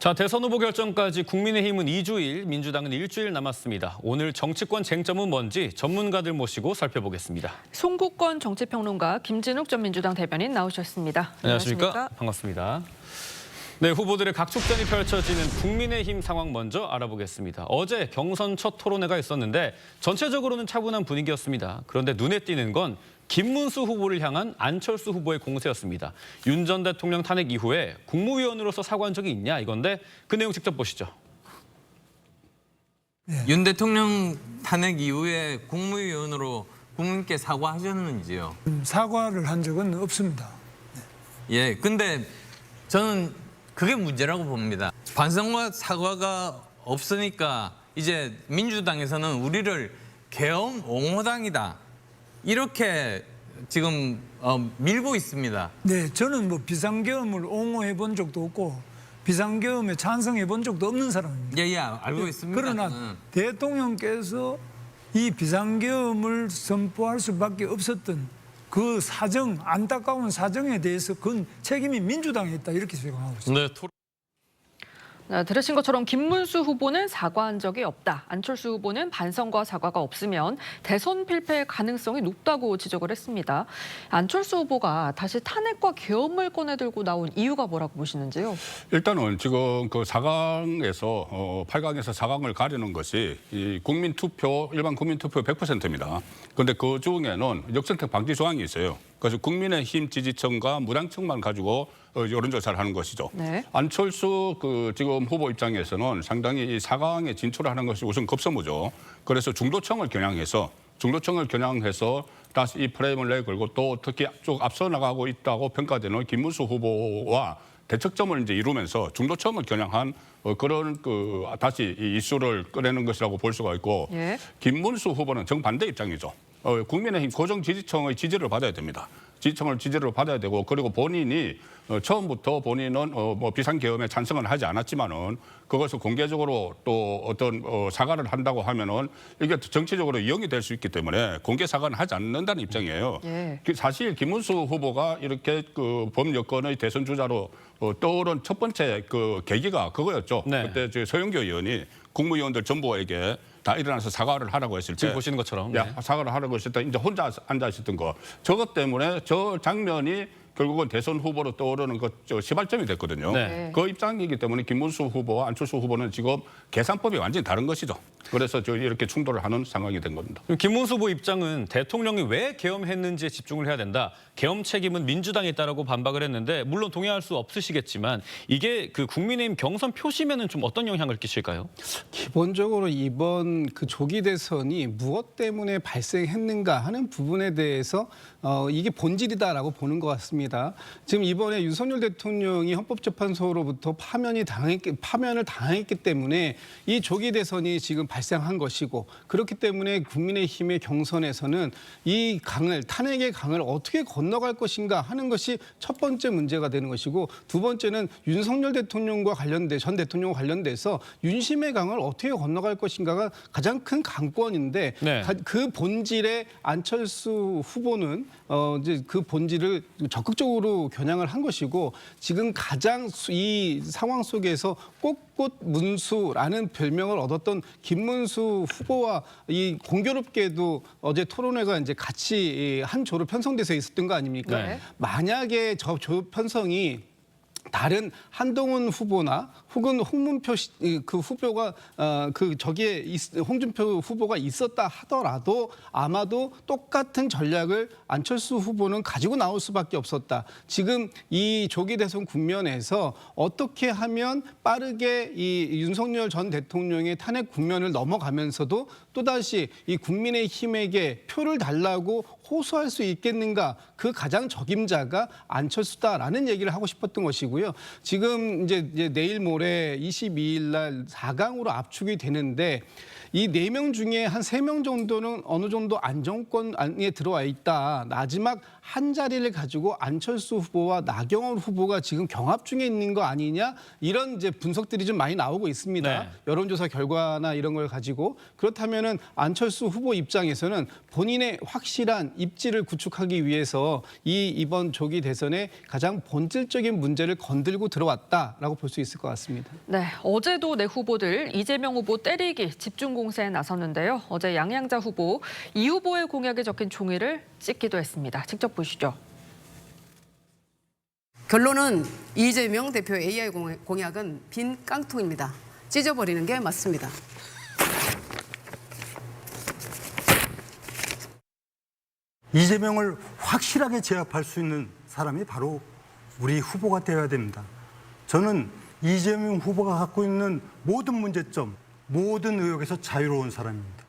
자, 대선 후보 결정까지 국민의힘은 2주일, 민주당은 일주일 남았습니다. 오늘 정치권 쟁점은 뭔지 전문가들 모시고 살펴보겠습니다. 송국권 정치평론가 김진욱 전 민주당 대변인 나오셨습니다. 안녕하십니까? 반갑습니다. 네, 후보들의 각축전이 펼쳐지는 국민의힘 상황 먼저 알아보겠습니다. 어제 경선 첫 토론회가 있었는데 전체적으로는 차분한 분위기였습니다. 그런데 눈에 띄는 건 김문수 후보를 향한 안철수 후보의 공세였습니다. 윤 전 대통령 탄핵 이후에 국무위원으로서 사과한 적이 있냐 이건데 그 내용 직접 보시죠. 윤 대통령 탄핵 이후에 국무위원으로 국민께 사과하셨는지요? 사과를 한 적은 없습니다. 예, 근데 저는 그게 문제라고 봅니다. 반성과 사과가 없으니까 이제 민주당에서는 우리를 계엄 옹호당이다. 이렇게 지금 밀고 있습니다. 네, 저는 뭐 비상계엄을 옹호해 본 적도 없고 비상계엄에 찬성해 본 적도 없는 사람입니다. 예, 알고 있습니다. 그러나 저는. 대통령께서 이 비상계엄을 선포할 수밖에 없었던 그 사정, 안타까운 사정에 대해서 그건 책임이 민주당에 있다 이렇게 생각하고 있습니다. 네, 들으신 것처럼 김문수 후보는 사과한 적이 없다. 안철수 후보는 반성과 사과가 없으면 대선 필패의 가능성이 높다고 지적을 했습니다. 안철수 후보가 다시 탄핵과 계엄을 꺼내들고 나온 이유가 뭐라고 보시는지요? 일단은 지금 그 4강에서 8강에서 4강을 가려는 것이 이 국민투표 일반 국민투표 100%입니다. 그런데 그 중에는 역선택 방지 조항이 있어요. 그래서 국민의힘 지지층과 무당층만 가지고 여론조사를 하는 것이죠. 네. 안철수 그 지금 후보 입장에서는 상당히 이 4강에 진출하는 것이 우선 급선무죠. 그래서 중도층을 겨냥해서 다시 이 프레임을 내걸고 또 특히 쭉 앞서 나가고 있다고 평가되는 김문수 후보와 대척점을 이제 이루면서 중도층을 겨냥한 그런 그 다시 이 이슈를 꺼내는 것이라고 볼 수가 있고 예. 김문수 후보는 정반대 입장이죠. 국민의힘 고정 지지층의 지지를 받아야 됩니다. 지지층을 지지를 받아야 되고 그리고 본인이 처음부터 본인은 뭐 비상계엄에 찬성은 하지 않았지만은 그것을 공개적으로 또 어떤 사과를 한다고 하면은 이게 정치적으로 이용이 될 수 있기 때문에 공개 사과는 하지 않는다는 입장이에요. 예. 사실 김문수 후보가 이렇게 그 범여권의 대선 주자로 떠오른 첫 번째 그 계기가 그거였죠. 네. 그때 저 서영교 의원이 국무위원들 전부에게 다 일어나서 사과를 하라고 했을 때 지금 보시는 것처럼. 야, 네. 사과를 하라고 했을 때 이제 혼자 앉아 있었던 거. 저것 때문에 저 장면이 결국은 대선 후보로 떠오르는 저 시발점이 됐거든요. 네. 그 입장이기 때문에 김문수 후보와 안철수 후보는 지금 계산법이 완전히 다른 것이죠. 그래서 저 이렇게 충돌을 하는 상황이 된 겁니다. 김문수 후보 입장은 대통령이 왜 계엄했는지에 집중을 해야 된다. 계엄 책임은 민주당에 있다라고 반박을 했는데 물론 동의할 수 없으시겠지만 이게 그 국민의힘 경선 표심에는 좀 어떤 영향을 끼칠까요? 기본적으로 이번 그 조기 대선이 무엇 때문에 발생했는가 하는 부분에 대해서 이게 본질이다라고 보는 것 같습니다. 지금 이번에 윤석열 대통령이 헌법재판소로부터 파면을 당했기 때문에 이 조기 대선이 지금 발생한 것이고 그렇기 때문에 국민의힘의 경선에서는 이 탄핵의 강을 어떻게 건너갈 것인가 하는 것이 첫 번째 문제가 되는 것이고 두 번째는 윤석열 대통령과 전 대통령과 관련돼서 윤심의 강을 어떻게 건너갈 것인가가 가장 큰 관건인데 네. 그 본질에 안철수 후보는 이제 그 본질을 적극적으로 겨냥을 한 것이고 지금 가장 이 상황 속에서 꽃꽃 문수라는 별명을 얻었던 김문수 후보와 이 공교롭게도 어제 토론회가 이제 같이 한 조로 편성돼서 있었던 거 아닙니까? 네. 만약에 저 조 편성이 다른 한동훈 후보나 혹은 홍준표 그 후보가 홍준표 후보가 있었다 하더라도 아마도 똑같은 전략을 안철수 후보는 가지고 나올 수밖에 없었다. 지금 이 조기 대선 국면에서 어떻게 하면 빠르게 이 윤석열 전 대통령의 탄핵 국면을 넘어가면서도 또다시 이 국민의힘에게 표를 달라고 호소할 수 있겠는가? 그 가장 적임자가 안철수다라는 얘기를 하고 싶었던 것이고요. 지금 이제 내일 모레 22일 날 4강으로 압축이 되는데 이 4명 중에 한 3명 정도는 어느 정도 안정권 안에 들어와 있다. 마지막 한 자리를 가지고 안철수 후보와 나경원 후보가 지금 경합 중에 있는 거 아니냐 이런 이제 분석들이 좀 많이 나오고 있습니다. 네. 여론조사 결과나 이런 걸 가지고 그렇다면은 안철수 후보 입장에서는 본인의 확실한 입지를 구축하기 위해서 이번 조기 대선에 가장 본질적인 문제를 건들고 들어왔다라고 볼 수 있을 것 같습니다. 네, 어제도 내 후보들 이재명 후보 때리기 집중 공세에 나섰는데요. 어제 양양자 후보, 이 후보의 공약이 적힌 종이를 찍기도 했습니다. 직접 보시죠. 결론은 이재명 대표 AI 공약은 빈 깡통입니다. 찢어버리는 게 맞습니다. 이재명을 확실하게 제압할 수 있는 사람이 바로 우리 후보가 되어야 됩니다. 저는 이재명 후보가 갖고 있는 모든 문제점, 모든 의혹에서 자유로운 사람입니다.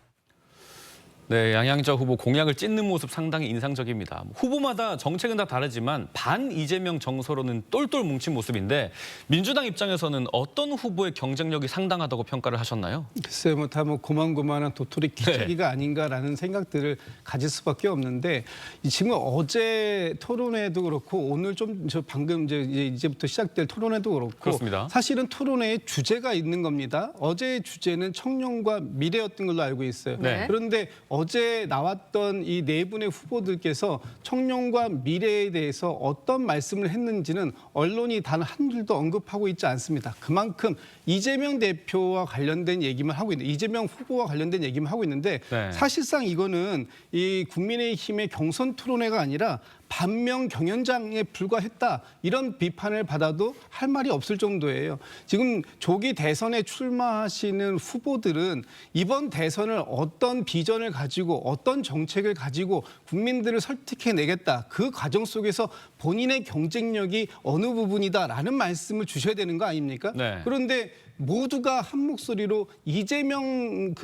네, 양양자 후보 공약을 찢는 모습 상당히 인상적입니다. 후보마다 정책은 다 다르지만 반 이재명 정서로는 똘똘 뭉친 모습인데 민주당 입장에서는 어떤 후보의 경쟁력이 상당하다고 평가를 하셨나요? 글쎄 다 고만고만한 도토리 기저귀가 아닌가라는 생각들을 가질 수밖에 없는데 지금 어제 토론회도 그렇고 오늘 좀 방금 이제부터 시작될 토론회도 그렇고 그렇습니다. 사실은 토론회에 주제가 있는 겁니다. 어제의 주제는 청년과 미래였던 걸로 알고 있어요. 네. 그런데 어제 나왔던 이 네 분의 후보들께서 청년과 미래에 대해서 어떤 말씀을 했는지는 언론이 단 한 줄도 언급하고 있지 않습니다. 그만큼 이재명 대표와 관련된 얘기만 하고 있는데 이재명 후보와 관련된 얘기만 하고 있는데 네. 사실상 이거는 이 국민의힘의 경선 토론회가 아니라 반명 경연장에 불과했다 이런 비판을 받아도 할 말이 없을 정도예요. 지금 조기 대선에 출마하시는 후보들은 이번 대선을 어떤 비전을 가지고 어떤 정책을 가지고 국민들을 설득해내겠다. 그 과정 속에서 본인의 경쟁력이 어느 부분이다라는 말씀을 주셔야 되는 거 아닙니까? 네. 그런데 모두가 한 목소리로 이재명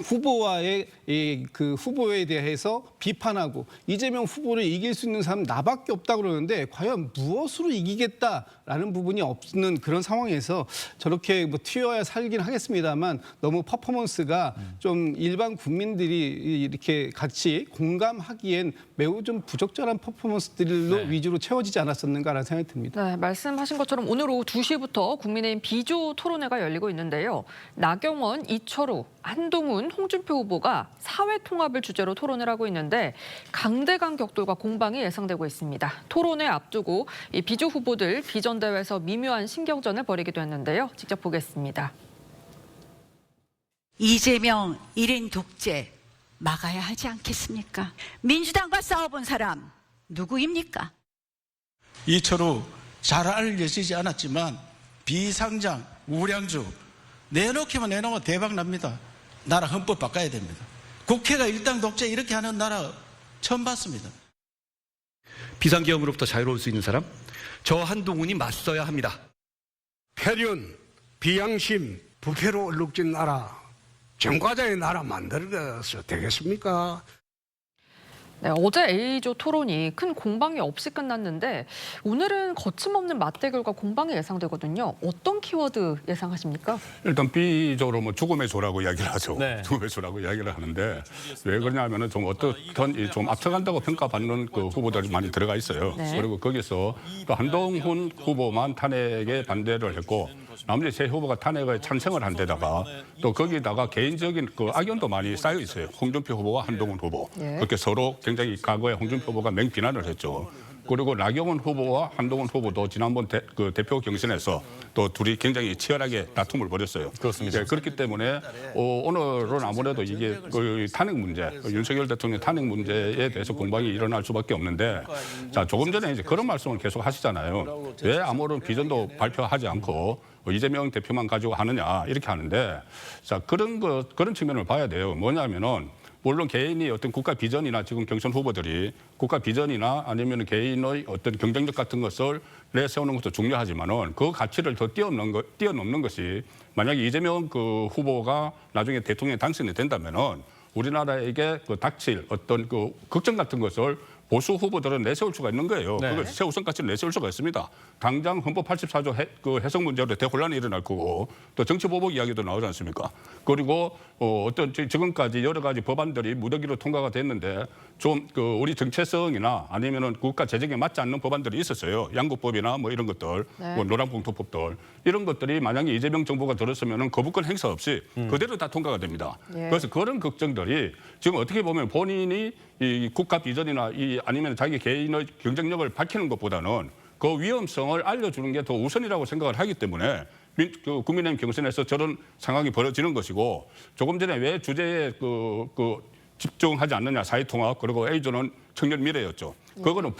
후보와의 그 후보에 대해서 비판하고 이재명 후보를 이길 수 있는 사람 나밖에 없다 그러는데 과연 무엇으로 이기겠다라는 부분이 없는 그런 상황에서 저렇게 튀어야 살긴 하겠습니다만 너무 퍼포먼스가 좀 일반 국민들이 이렇게 같이 공감하기엔 매우 좀 부적절한 퍼포먼스들로 네. 위주로 채워지지 않았었는가라는 생각이 듭니다. 네, 말씀하신 것처럼 오늘 오후 2시부터 국민의힘 비조 토론회가 열리고 있는데요. 나경원, 이철우, 한동훈, 홍준표 후보가 사회 통합을 주제로 토론을 하고 있는데 강대강 격돌과 공방이 예상되고 있습니다. 토론회 앞두고 이 비조 후보들 비전대회에서 미묘한 신경전을 벌이기도 했는데요. 직접 보겠습니다. 이재명 1인 독재 막아야 하지 않겠습니까? 민주당과 싸워본 사람 누구입니까? 이철우 잘 알려지지 않았지만 비상장, 우량주 내놓기만 내놓으면 대박 납니다. 나라 헌법 바꿔야 됩니다. 국회가 일당 독재 이렇게 하는 나라 처음 봤습니다. 비상계엄으로부터 자유로울 수 있는 사람? 저 한동훈이 맞서야 합니다. 폐륜, 비양심, 부패로 얼룩진 나라, 정과자의 나라 만들어서 되겠습니까? 네, 어제 A조 토론이 큰 공방이 없이 끝났는데 오늘은 거침없는 맞대결과 공방이 예상되거든요. 어떤 키워드 예상하십니까? 일단 B적으로 죽음의 조라고 이야기를 하죠. 네. 죽음의 조라고 이야기를 하는데 왜 그러냐면은 좀 어떻든 좀 앞서간다고 평가받는 그 후보들이 많이 들어가 있어요. 네. 그리고 거기서 또 한동훈 후보만 탄핵에 반대를 했고 나머지 세 후보가 탄핵에 찬성을 한 데다가 또 거기다가 개인적인 그 악연도 많이 쌓여 있어요. 홍준표 후보와 한동훈 후보. 예. 그렇게 서로 굉장히 과거에 홍준표 후보가 맹비난을 했죠. 그리고 나경원 후보와 한동훈 후보도 지난번 대표 경선에서 또 둘이 굉장히 치열하게 다툼을 벌였어요. 그렇습니다. 네, 그렇기 때문에 오늘은 아무래도 이게 그 탄핵 문제, 윤석열 대통령 탄핵 문제에 대해서 공방이 일어날 수밖에 없는데 자 조금 전에 이제 그런 말씀을 계속 하시잖아요. 왜 아무런 비전도 발표하지 않고 이재명 대표만 가지고 하느냐 이렇게 하는데 자 그런 측면을 봐야 돼요. 뭐냐면은 물론 개인이 어떤 국가 비전이나 지금 경선 후보들이 국가 비전이나 아니면 개인의 어떤 경쟁력 같은 것을 내세우는 것도 중요하지만은 그 가치를 더 뛰어넘는 것이 만약에 이재명 그 후보가 나중에 대통령에 당선이 된다면은 우리나라에게 닥칠 어떤 걱정 같은 것을 보수 후보들은 내세울 수가 있는 거예요. 네. 그걸 최우선까지 내세울 수가 있습니다. 당장 헌법 84조 해석 문제로 대혼란이 일어날 거고 또 정치보복 이야기도 나오지 않습니까? 그리고 어떤 지금까지 여러 가지 법안들이 무더기로 통과가 됐는데 좀 우리 정체성이나 아니면은 국가 재정에 맞지 않는 법안들이 있었어요. 양국법이나 뭐 이런 것들, 네. 뭐 노란봉투법들 이런 것들이 만약에 이재명 정부가 들었으면은 거부권 행사 없이 그대로 다 통과가 됩니다. 예. 그래서 그런 걱정들이 지금 어떻게 보면 본인이 이 국가 비전이나 아니면 자기 개인의 경쟁력을 밝히는 것보다는 그 위험성을 알려주는 게 더 우선이라고 생각을 하기 때문에 국민의힘 경선에서 저런 상황이 벌어지는 것이고 조금 전에 왜 주제에 집중하지 않느냐 사회통합 그리고 A조는 청년 미래였죠. 그거는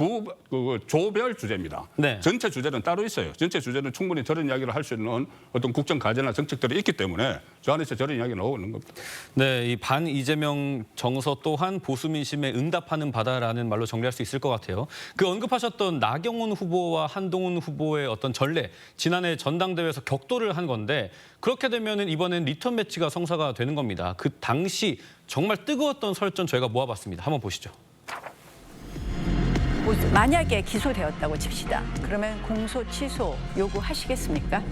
조별 주제입니다. 네. 전체 주제는 따로 있어요. 전체 주제는 충분히 저런 이야기를 할 수 있는 어떤 국정 과제나 정책들이 있기 때문에 저 안에서 저런 이야기가 나오고 있는 겁니다. 네, 이 반 이재명 정서 또한 보수 민심에 응답하는 바다라는 말로 정리할 수 있을 것 같아요. 그 언급하셨던 나경원 후보와 한동훈 후보의 어떤 전례, 지난해 전당대회에서 격돌을 한 건데 그렇게 되면은 이번엔 리턴 매치가 성사가 되는 겁니다. 그 당시 정말 뜨거웠던 설전 저희가 모아봤습니다. 한번 보시죠. 만약에 기소되었다고 칩시다. 그러면 공소 취소 요구하시겠습니까?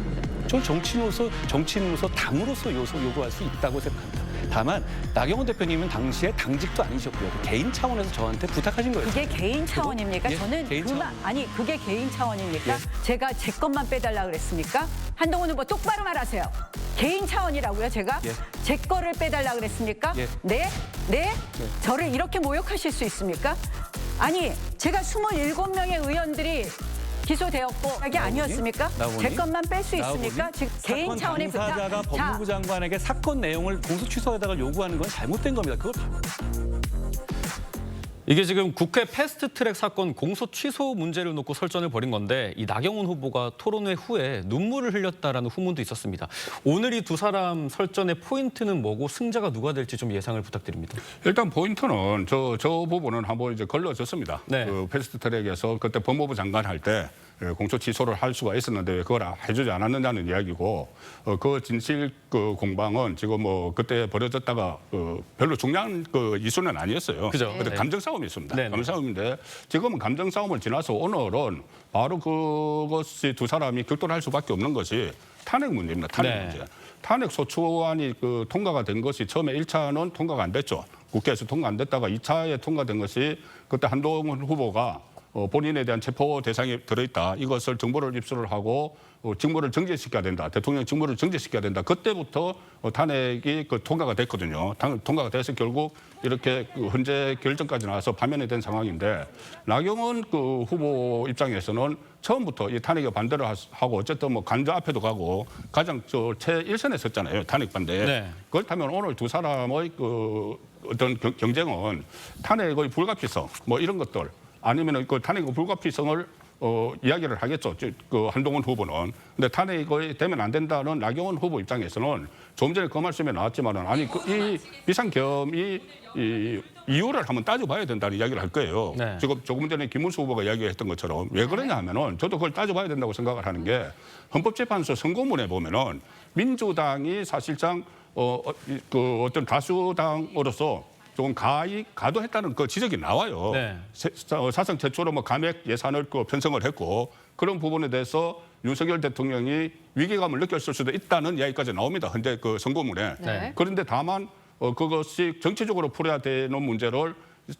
전 정치인으로서 당으로서 요구할 수 있다고 생각합니다. 다만 나경원 대표님은 당시에 당직도 아니셨고요. 개인 차원에서 저한테 부탁하신 거예요. 그게 개인 차원입니까? 예, 저는 개인 차원. 그게 개인 차원입니까? 예. 제가 제 것만 빼달라 그랬습니까? 한동훈 후보 똑바로 말하세요. 개인 차원이라고요, 제가? 예. 제 거를 빼달라 그랬습니까? 예. 네? 네? 저를 이렇게 모욕하실 수 있습니까? 아니, 제가 27명의 의원들이 기소되었고 이게 아니었습니까? 나오니? 제 것만 뺄 수 있습니까? 나오니? 지금 개인 사건 차원의 부탁. 당사자가 법무부 장관에게 사건 내용을 공소 취소에다가 요구하는 건 잘못된 겁니다. 그걸 이게 지금 국회 패스트트랙 사건 공소 취소 문제를 놓고 설전을 벌인 건데 이 나경원 후보가 토론회 후에 눈물을 흘렸다라는 후문도 있었습니다. 오늘 이 두 사람 설전의 포인트는 뭐고 승자가 누가 될지 좀 예상을 부탁드립니다. 일단 포인트는 저 부분은 한번 이제 걸러졌습니다. 네. 그 패스트트랙에서 그때 법무부 장관 할 때 공소 취소를 할 수가 있었는데 왜 그걸 해주지 않았느냐는 이야기고 그 진실 공방은 지금 뭐 그때 벌어졌다가 별로 중요한 이슈는 아니었어요. 그죠. 근데 네. 감정 싸움이 있습니다. 네네. 감정 싸움인데 지금은 감정 싸움을 지나서 오늘은 바로 그것이 두 사람이 격돌할 수밖에 없는 것이 탄핵 문제입니다. 탄핵 네. 문제. 탄핵 소추안이 통과가 된 것이 처음에 1차는 통과가 안 됐죠. 국회에서 통과 안 됐다가 2차에 통과된 것이 그때 한동훈 후보가 본인에 대한 체포 대상에 들어있다. 이것을 정보를 입수를 하고 직무를 정지시켜야 된다. 대통령 직무를 정지시켜야 된다. 그때부터 탄핵이 통과가 됐거든요. 통과가 돼서 결국 이렇게 헌재 결정까지 나와서 파면이 된 상황인데 나경원 후보 입장에서는 처음부터 이 탄핵에 반대를 하고 어쨌든 뭐 간저 앞에도 가고 가장 최일선에 섰잖아요. 탄핵 반대에. 네. 그렇다면 오늘 두 사람의 어떤 경쟁은 탄핵의 불가피성 뭐 이런 것들 아니면은 탄핵의 불가피성을 이야기를 하겠죠. 한동훈 후보는. 근데 탄핵이 되면 안 된다는 나경원 후보 입장에서는 좀 전에 그 말씀에 나왔지만은 아니 이 비상겸이 이유를 한번 따져봐야 된다는 이야기를 할 거예요. 네. 지금 조금 전에 김문수 후보가 이야기했던 것처럼 왜 그러냐 하면은 저도 그걸 따져봐야 된다고 생각을 하는 게 헌법재판소 선고문에 보면은 민주당이 사실상 어떤 다수당으로서 조금 가도했다는 그 지적이 나와요. 네. 사상 최초로 뭐 감액 예산을 편성을 했고 그런 부분에 대해서 윤석열 대통령이 위기감을 느꼈을 수도 있다는 이야기까지 나옵니다. 현재 선고문에. 네. 그런데 다만 그것이 정치적으로 풀어야 되는 문제를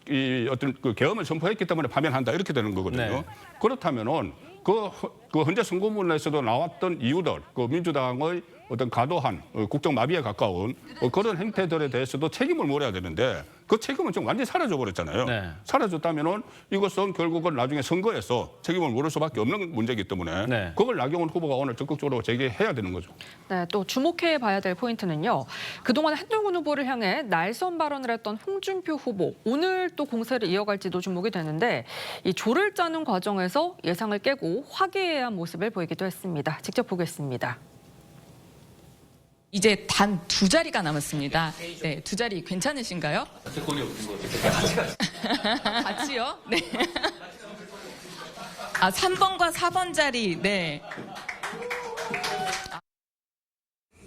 이 어떤 계엄을 선포했기 때문에 파면한다 이렇게 되는 거거든요. 네. 그렇다면은 그 현재 선고문에서도 나왔던 이유들, 민주당의 어떤 과도한 국정 마비에 가까운 그런 행태들에 대해서도 책임을 물어야 되는데 그 책임은 좀 완전히 사라져 버렸잖아요. 네. 사라졌다면은 이것은 결국은 나중에 선거에서 책임을 물을 수밖에 없는 문제이기 때문에 네. 그걸 나경원 후보가 오늘 적극적으로 제기해야 되는 거죠. 네, 또 주목해 봐야 될 포인트는요. 그동안 한동훈 후보를 향해 날선 발언을 했던 홍준표 후보. 오늘 또 공세를 이어갈지도 주목이 되는데 이 조를 짜는 과정에서 예상을 깨고 화기애애한 모습을 보이기도 했습니다. 직접 보겠습니다. 이제 단 2자리가 남았습니다. 네, 2자리 괜찮으신가요? 같이요? 네. 3번과 4번 자리, 네.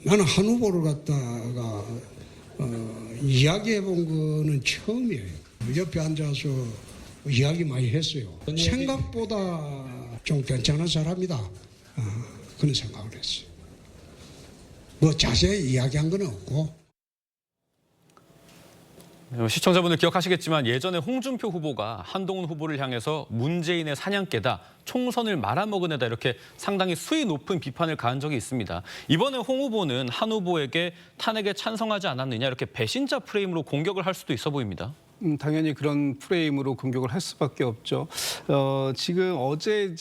나는 한 후보를 갖다가 이야기해 본 거는 처음이에요. 옆에 앉아서 이야기 많이 했어요. 생각보다 좀 괜찮은 사람이다. 그런 생각을 했어요. 뭐 자세히 이야기한 건 없고. 시청자분들 기억하시겠지만 예전에 홍준표 후보가 한동훈 후보를 향해서 문재인의 사냥개다, 총선을 말아먹은 애다 이렇게 상당히 수위 높은 비판을 가한 적이 있습니다. 이번에 홍 후보는 한 후보에게 탄핵에 찬성하지 않았느냐 이렇게 배신자 프레임으로 공격을 할 수도 있어 보입니다. 당연히 그런 프레임으로 공격을 할 수밖에 없죠. 지금 어제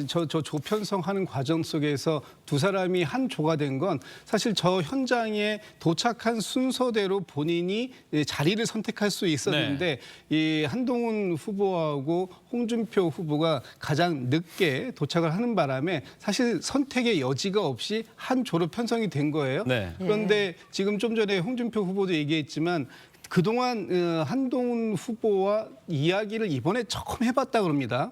저 조편성 하는 과정 속에서 두 사람이 한 조가 된 건 사실 저 현장에 도착한 순서대로 본인이 자리를 선택할 수 있었는데 이 한동훈 후보하고 홍준표 후보가 가장 늦게 도착을 하는 바람에 사실 선택의 여지가 없이 한 조로 편성이 된 거예요. 그런데 지금 좀 전에 홍준표 후보도 얘기했지만 그동안 한동훈 후보와 이야기를 이번에 처음 해봤다 그럽니다.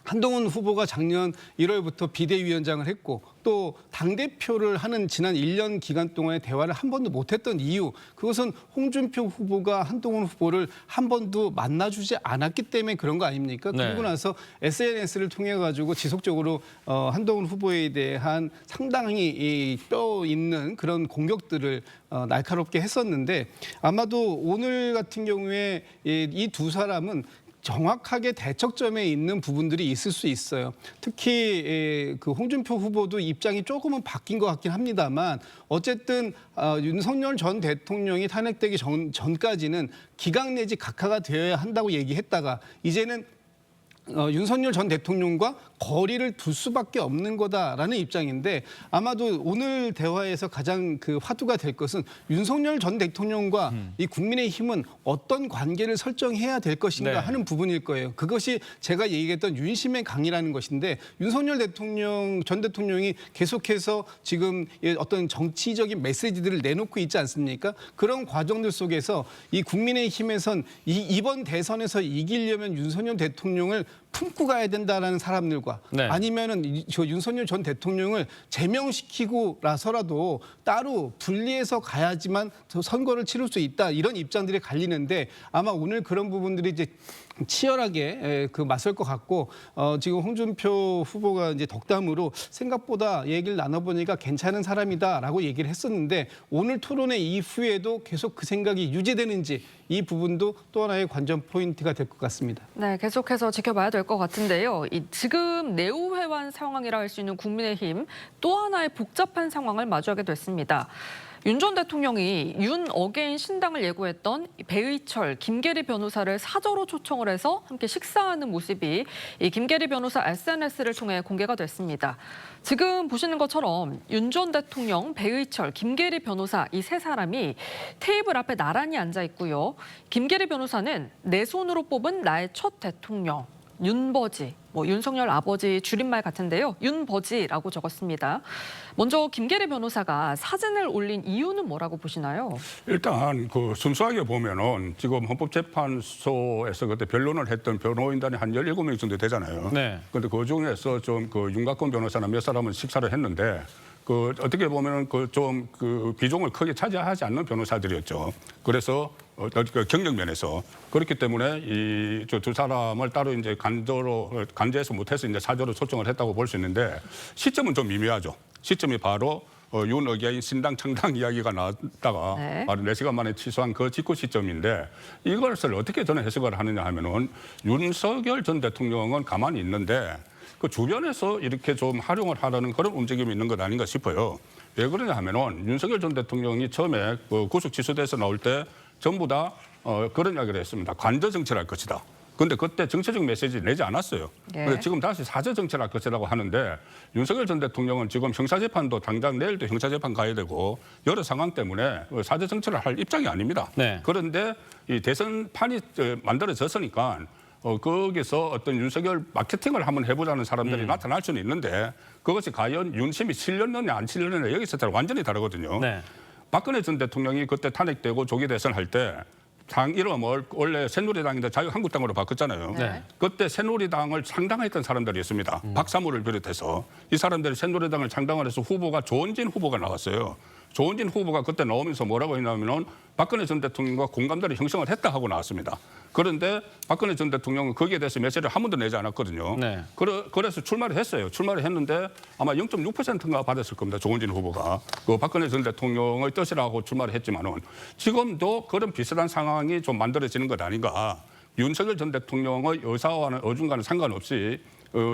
한동훈 후보가 작년 1월부터 비대위원장을 했고 또 당대표를 하는 지난 1년 기간 동안에 대화를 한 번도 못했던 이유, 그것은 홍준표 후보가 한동훈 후보를 한 번도 만나주지 않았기 때문에 그런 거 아닙니까? 그러고 나서 SNS를 통해 가지고 지속적으로 한동훈 후보에 대한 상당히 뼈 있는 그런 공격들을 날카롭게 했었는데 아마도 오늘 같은 경우에 이 두 사람은 정확하게 대척점에 있는 부분들이 있을 수 있어요. 특히 그 홍준표 후보도 입장이 조금은 바뀐 것 같긴 합니다만 어쨌든 윤석열 전 대통령이 탄핵되기 전까지는 기각 내지 각하가 되어야 한다고 얘기했다가 이제는 윤석열 전 대통령과 거리를 둘 수밖에 없는 거다라는 입장인데 아마도 오늘 대화에서 가장 그 화두가 될 것은 윤석열 전 대통령과 이 국민의힘은 어떤 관계를 설정해야 될 것인가 하는 부분일 거예요. 그것이 제가 얘기했던 윤심의 강이라는 것인데 윤석열 전 대통령이 계속해서 지금 어떤 정치적인 메시지들을 내놓고 있지 않습니까? 그런 과정들 속에서 이 국민의힘에선 이번 대선에서 이기려면 윤석열 대통령을 품고 가야 된다라는 사람들과 아니면은 저 윤석열 전 대통령을 제명시키고 나서라도 따로 분리해서 가야지만 선거를 치를 수 있다 이런 입장들이 갈리는데 아마 오늘 그런 부분들이 이제 치열하게 맞설 것 같고 지금 홍준표 후보가 이제 덕담으로 생각보다 얘기를 나눠보니까 괜찮은 사람이다라고 얘기를 했었는데 오늘 토론회 이후에도 계속 그 생각이 유지되는지 이 부분도 또 하나의 관전 포인트가 될 것 같습니다. 네, 계속해서 지켜봐야 될 것 같은데요. 지금 내후회환 상황이라 할 수 있는 국민의힘 또 하나의 복잡한 상황을 마주하게 됐습니다. 윤 전 대통령이 윤 어게인 신당을 예고했던 배의철, 김계리 변호사를 사저로 초청을 해서 함께 식사하는 모습이 이 김계리 변호사 SNS를 통해 공개가 됐습니다. 지금 보시는 것처럼 윤 전 대통령, 배의철, 김계리 변호사 이 세 사람이 테이블 앞에 나란히 앉아 있고요. 김계리 변호사는 내 손으로 뽑은 나의 첫 대통령. 윤버지, 윤석열 아버지 줄임말 같은데요. 윤버지라고 적었습니다. 먼저 김계리 변호사가 사진을 올린 이유는 뭐라고 보시나요? 일단 그 순수하게 보면은 지금 헌법재판소에서 그때 변론을 했던 변호인단이 한 17명 정도 되잖아요. 그런데 그 중에서 좀 그 윤곽근 변호사나 몇 사람은 식사를 했는데 그 어떻게 보면은 그 좀 그 비중을 크게 차지하지 않는 변호사들이었죠. 그래서 그 경력 면에서 그렇기 때문에 이 저 두 사람을 따로 이제 간제해서 못해서 이제 사저로 초청을 했다고 볼 수 있는데 시점은 좀 미묘하죠. 시점이 바로 윤 어게인 신당 창당 이야기가 나왔다가 바로 4시간 만에 취소한 그 직후 시점인데 이것을 어떻게 저는 해석을 하느냐 하면은 윤석열 전 대통령은 가만히 있는데 그 주변에서 이렇게 좀 활용을 하려는 그런 움직임이 있는 것 아닌가 싶어요. 왜 그러냐 하면은 윤석열 전 대통령이 처음에 그 구속 취소돼서 나올 때 전부 다 그런 이야기를 했습니다. 관저 정치할 것이다. 그런데 그때 정치적 메시지 내지 않았어요. 그런데 지금 다시 사저 정치할 것이라고 하는데 윤석열 전 대통령은 지금 형사재판도 당장 내일도 형사재판 가야 되고 여러 상황 때문에 사저 정치를 할 입장이 아닙니다. 그런데 이 대선판이 만들어졌으니까 거기서 어떤 윤석열 마케팅을 한번 해보자는 사람들이 나타날 수는 있는데 그것이 과연 윤심이 실렸느냐 안 실렸느냐 여기서 완전히 다르거든요. 박근혜 전 대통령이 그때 탄핵되고 조기 대선할 때 당 이름을 원래 새누리당인데 자유한국당으로 바꿨잖아요. 그때 새누리당을 창당했던 사람들이었습니다. 박사모를 비롯해서 이 사람들이 새누리당을 창당을 해서 후보가 조원진 후보가 나왔어요. 조원진 후보가 그때 나오면서 뭐라고 했냐면은 박근혜 전 대통령과 공감대를 형성을 했다 하고 나왔습니다. 그런데 박근혜 전 대통령은 거기에 대해서 메시지를 한 번도 내지 않았거든요. 네. 그래서 출마를 했어요. 출마를 했는데 아마 0.6%인가 받았을 겁니다. 조원진 후보가. 그 박근혜 전 대통령의 뜻이라고 출마를 했지만은 지금도 그런 비슷한 상황이 좀 만들어지는 것 아닌가. 윤석열 전 대통령의 의사와는 어중과는 상관없이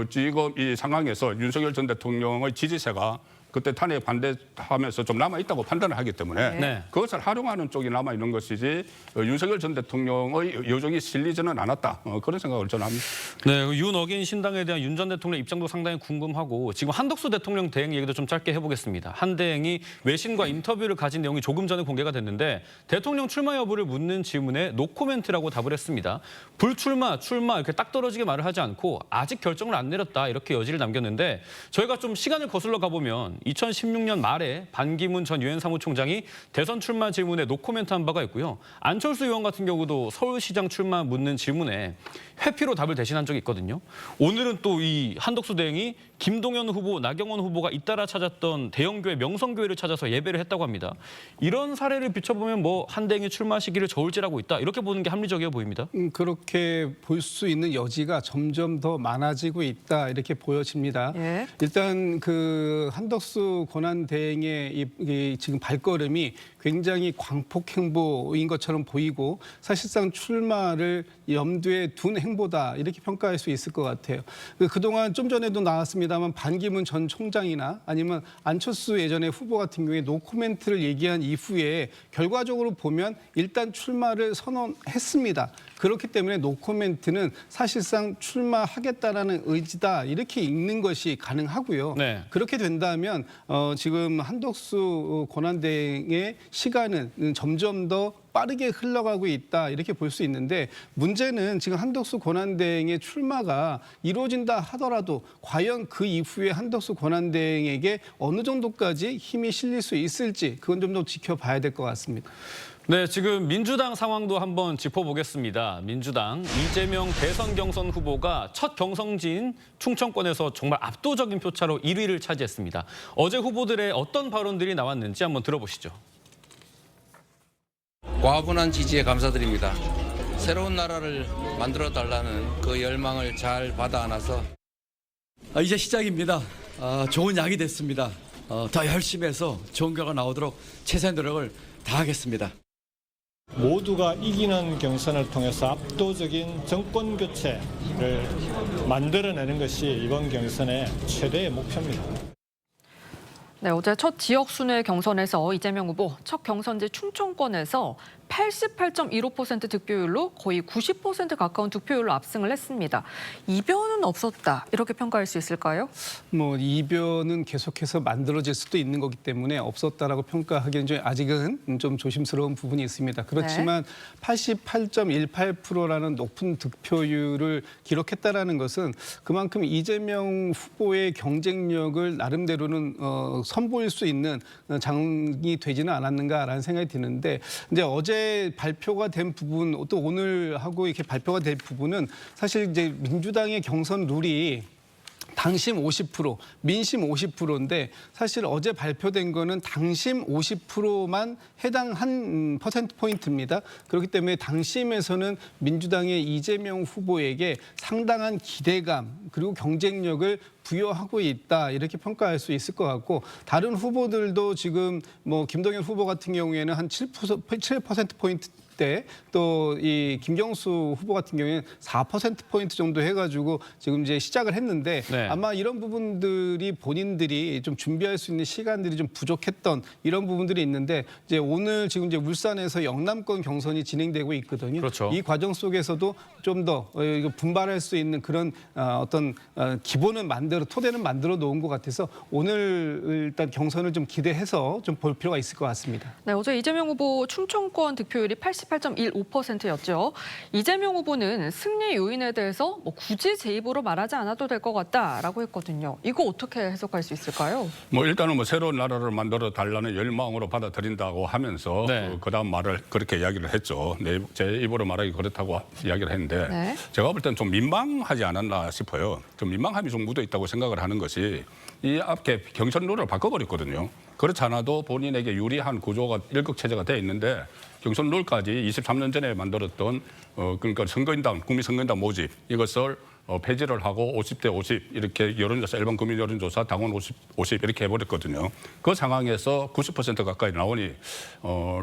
지금 이 상황에서 윤석열 전 대통령의 지지세가 그때 탄핵 반대하면서 좀 남아있다고 판단을 하기 때문에 네. 그것을 활용하는 쪽이 남아있는 것이지 윤석열 전 대통령의 요정이 실리지는 않았다. 그런 생각을 저는 합니다. 네, 윤어게인 신당에 대한 윤 전 대통령 입장도 상당히 궁금하고 지금 한덕수 대통령 대행 얘기도 좀 짧게 해보겠습니다. 한 대행이 외신과 인터뷰를 가진 내용이 조금 전에 공개가 됐는데 대통령 출마 여부를 묻는 질문에 노코멘트라고 답을 했습니다. 불출마, 출마 이렇게 딱 떨어지게 말을 하지 않고 아직 결정을 안 내렸다 이렇게 여지를 남겼는데 저희가 좀 시간을 거슬러 가보면 2016년 말에 반기문 전 유엔 사무총장이 대선 출마 질문에 노코멘트 한 바가 있고요. 안철수 의원 같은 경우도 서울시장 출마 묻는 질문에 회피로 답을 대신한 적이 있거든요. 오늘은 또 이 한덕수 대행이 김동연 후보, 나경원 후보가 잇따라 찾았던 대형교회 명성교회를 찾아서 예배를 했다고 합니다. 이런 사례를 비춰보면 뭐 한 대행이 출마 시기를 저울질하고 있다 이렇게 보는 게 합리적이어 보입니다. 그렇게 볼 수 있는 여지가 점점 더 많아지고 있다 이렇게 보여집니다. 예. 일단 그 한덕수 권한대행의 이 지금 발걸음이 굉장히 광폭 행보인 것처럼 보이고 사실상 출마를 염두에 둔 행보다 이렇게 평가할 수 있을 것 같아요. 그동안 좀 전에도 나왔습니다만 반기문 전 총장이나 아니면 안철수 예전의 후보 같은 경우에 노코멘트를 얘기한 이후에 결과적으로 보면 일단 출마를 선언했습니다. 그렇기 때문에 노코멘트는 사실상 출마하겠다라는 의지다 이렇게 읽는 것이 가능하고요. 네. 그렇게 된다면 지금 한덕수 권한대행의 시간은 점점 더 빠르게 흘러가고 있다 이렇게 볼 수 있는데 문제는 지금 한덕수 권한대행의 출마가 이루어진다 하더라도 과연 그 이후에 한덕수 권한대행에게 어느 정도까지 힘이 실릴 수 있을지 그건 좀 더 지켜봐야 될 것 같습니다. 네, 지금 민주당 상황도 한번 짚어보겠습니다. 민주당 이재명 대선 경선 후보가 첫 경선지인 충청권에서 정말 압도적인 표차로 1위를 차지했습니다. 어제 후보들의 어떤 발언들이 나왔는지 한번 들어보시죠. 과분한 지지에 감사드립니다. 새로운 나라를 만들어달라는 그 열망을 잘 받아 안아서 이제 시작입니다. 좋은 약이 됐습니다. 더 열심히 해서 좋은 결과 나오도록 최선의 노력을 다하겠습니다. 모두가 이기는 경선을 통해서 압도적인 정권 교체를 만들어내는 것이 이번 경선의 최대의 목표입니다. 네, 어제 첫 지역 순회 경선에서 이재명 후보 첫 경선지 충청권에서 88.15% 득표율로 거의 90% 가까운 득표율로 압승을 했습니다. 이변은 없었다 이렇게 평가할 수 있을까요? 뭐 이변은 계속해서 만들어질 수도 있는 거기 때문에 없었다라고 평가하기는 좀 아직은 좀 조심스러운 부분이 있습니다. 그렇지만 88.18%라는 높은 득표율을 기록했다라는 것은 그만큼 이재명 후보의 경쟁력을 나름대로는 선보일 수 있는 장이 되지는 않았는가라는 생각이 드는데 이제 어제 발표가 된 부분 또 오늘 하고 이렇게 발표가 될 부분은 사실 이제 민주당의 경선 룰이 당심 50%, 민심 50%인데 사실 어제 발표된 거는 당심 50%만 해당한 퍼센트포인트입니다. 그렇기 때문에 당심에서는 민주당의 이재명 후보에게 상당한 기대감 그리고 경쟁력을 부여하고 있다 이렇게 평가할 수 있을 것 같고 다른 후보들도 지금 뭐 김동연 후보 같은 경우에는 한 7%포인트 또 이 김경수 후보 같은 경우에는 4%포인트 정도 해가지고 지금 이제 시작을 했는데 아마 이런 부분들이 본인들이 좀 준비할 수 있는 시간들이 좀 부족했던 이런 부분들이 있는데 이제 오늘 지금 이제 울산에서 영남권 경선이 진행되고 있거든요. 그렇죠. 이 과정 속에서도 좀 더 분발할 수 있는 그런 어떤 기본은 토대는 만들어 놓은 것 같아서 오늘 일단 경선을 좀 기대해서 좀 볼 필요가 있을 것 같습니다. 네, 어제 이재명 후보 충청권 득표율이 88.15%였죠. 이재명 후보는 승리 요인에 대해서 뭐 굳이 제 입으로 말하지 않아도 될 것 같다라고 했거든요. 이거 어떻게 해석할 수 있을까요? 뭐 일단은 뭐 새로운 나라를 만들어 달라는 열망으로 받아들인다고 하면서 그다음 말을 그렇게 이야기를 했죠. 제 입으로 말하기 그렇다고 이야기를 했는데 제가 볼 때는 좀 민망하지 않았나 싶어요. 좀 민망함이 좀 묻어 있다고 있다고 생각을 하는 것이 이 앞에 경선 룰을 바꿔버렸거든요. 그렇지 않아도 본인에게 유리한 구조가 일극체제가 돼 있는데 경선 룰까지 23년 전에 만들었던 그러니까 선거인단, 국민선거인단 모집 이것을 폐지를 하고 50대 50 이렇게 여론조사, 일반 국민 여론조사 당원 50 이렇게 해버렸거든요. 그 상황에서 90% 가까이 나오니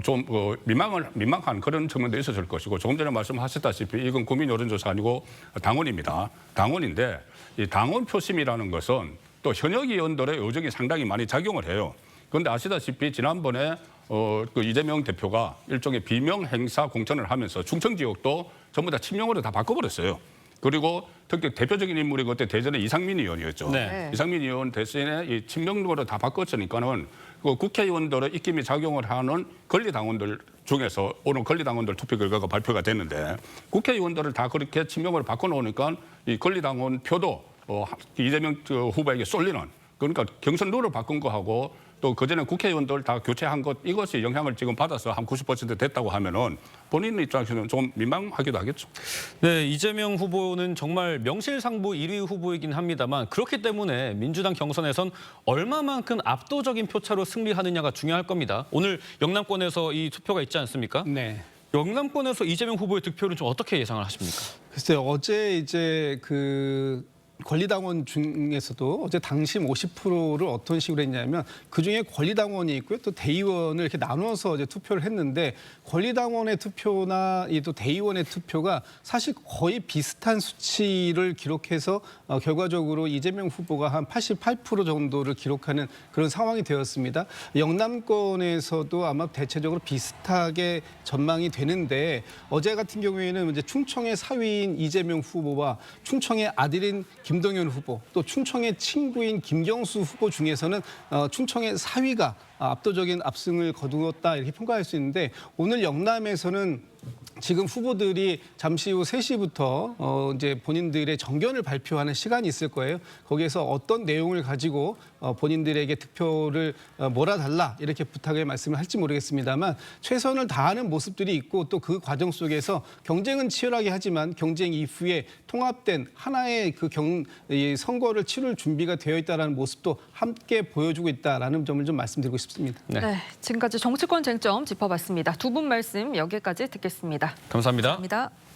좀 민망한 그런 측면도 있었을 것이고 조금 전에 말씀하셨다시피 이건 국민 여론조사 아니고 당원입니다. 당원인데 이 당원 표심이라는 것은 또 현역 의원들의 요정이 상당히 많이 작용을 해요. 그런데 아시다시피 지난번에 그 이재명 대표가 일종의 비명 행사 공천을 하면서 충청 지역도 전부 다 친명으로 다 바꿔버렸어요. 그리고 특히 대표적인 인물이 그때 대전의 이상민 의원이었죠. 네. 이상민 의원 대신에 이 친명으로 다 바꿨으니까는 그 국회의원들의 입김이 작용을 하는 권리당원들 중에서 오늘 권리당원들 투표 결과가 발표가 됐는데 국회의원들을 다 그렇게 친명으로 바꿔놓으니까 이 권리당원 표도 이재명 후보에게 쏠리는 그러니까 경선 룰을 바꾼 거하고 또 그전에 국회의원들 다 교체한 것 이것이 영향을 지금 받아서 한 90% 됐다고 하면은 본인 입장에서는 좀 민망하기도 하겠죠. 네, 이재명 후보는 정말 명실상부 1위 후보이긴 합니다만 그렇기 때문에 민주당 경선에선 얼마만큼 압도적인 표차로 승리하느냐가 중요할 겁니다. 오늘 영남권에서 이 투표가 있지 않습니까? 네. 영남권에서 이재명 후보의 득표를 좀 어떻게 예상을 하십니까? 글쎄요, 어제 이제 권리당원 중에서도 어제 당심 50%를 어떤 식으로 했냐면 그중에 권리당원이 있고요. 또 대의원을 이렇게 나눠서 이제 투표를 했는데 권리당원의 투표나 이 또 대의원의 투표가 사실 거의 비슷한 수치를 기록해서 결과적으로 이재명 후보가 한 88% 정도를 기록하는 그런 상황이 되었습니다. 영남권에서도 아마 대체적으로 비슷하게 전망이 되는데 어제 같은 경우에는 이제 충청의 사위인 이재명 후보와 충청의 아들인 김동연 후보, 또 충청의 친구인 김경수 후보 중에서는 충청의 사위가 압도적인 압승을 거두었다 이렇게 평가할 수 있는데 오늘 영남에서는 지금 후보들이 잠시 후 3시부터 이제 본인들의 정견을 발표하는 시간이 있을 거예요. 거기에서 어떤 내용을 가지고 본인들에게 득표를 몰아달라 이렇게 부탁의 말씀을 할지 모르겠습니다만 최선을 다하는 모습들이 있고 또 그 과정 속에서 경쟁은 치열하게 하지만 경쟁 이후에 통합된 하나의 이 선거를 치룰 준비가 되어 있다는 모습도 함께 보여주고 있다라는 점을 좀 말씀드리고 싶습니다. 네, 지금까지 정치권 쟁점 짚어봤습니다. 두 분 말씀 여기까지 듣겠습니다. 감사합니다. 감사합니다.